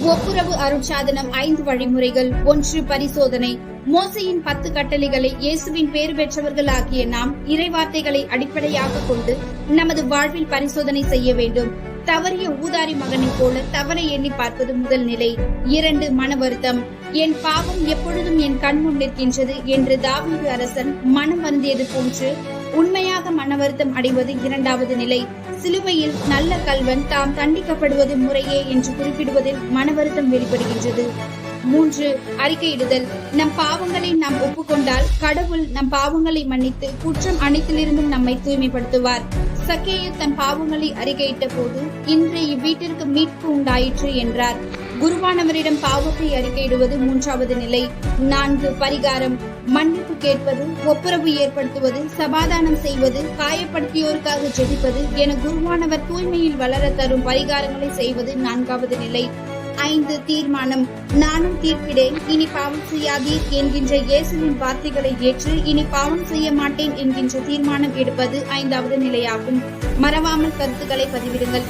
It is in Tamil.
ஒப்புரவு அருட்சாதனம் 5 வழிமுறைகள். 1. பரிசோதனை. மோசையின் 10 கட்டளைகளை இயேசுவின் பேறு பெற்றவர்கள் ஆகிய நாம் இறைவார்த்தைகளை அடிப்படையாக கொண்டு நமது வாழ்வில் பரிசோதனை செய்ய வேண்டும். தவறிய ஊதாரி மகனைப் போல தவறை எண்ணி பார்ப்பது முதல் நிலை. 2. மன வருத்தம். என் பாவம் எப்பொழுதும் என் கண் முன் நிற்கின்றது என்று தாவீது அரசன் மனம் வருந்தியது போன்று உண்மையாக மன வருத்தம் அடைவது 2வது நிலை. சிலுவையில் நல்ல கல்வன் தாம் தண்டிக்கப்படுவது முறையே என்று குறிப்பிடுவதில் மன வருத்தம் வெளிப்படுகின்றது. 3. அறிக்கையிடுதல். நம் பாவங்களை நாம் ஒப்புக்கொண்டால் கடவுள் நம் பாவங்களை மன்னித்து குற்றம் அனைத்திலிருந்தும் நம்மை தூய்மைப்படுத்துவார். சக்கேயு தன் பாவங்களை அறிக்கையிட்ட போது இன்று இவ்வீட்டிற்கு மீட்பு உண்டாயிற்று என்றார். குருவானவரிடம் பாவத்தை அறிக்கையிடுவது 3வது நிலை. 4. பரிகாரம். மன்னிப்பு கேட்பது, ஒப்புரவு ஏற்படுத்துவது, சமாதானம் செய்வது, காயப்படுத்தியோருக்காக ஜெபிப்பது என குருவானவர் தூய்மையில் வளர தரும் பரிகாரங்களை செய்வது 4வது நிலை. 5. தீர்மானம். நானும் தீர்ப்பிடேன், இனி பாவம் செய்யாதீர் என்கின்ற இயேசுவின் வார்த்தைகளை ஏற்று இனி பாவம் செய்ய மாட்டேன் என்கின்ற தீர்மானம் எடுப்பது 5வது நிலையாகும். மறவாமல் கருத்துக்களை பதிவிடுங்கள்.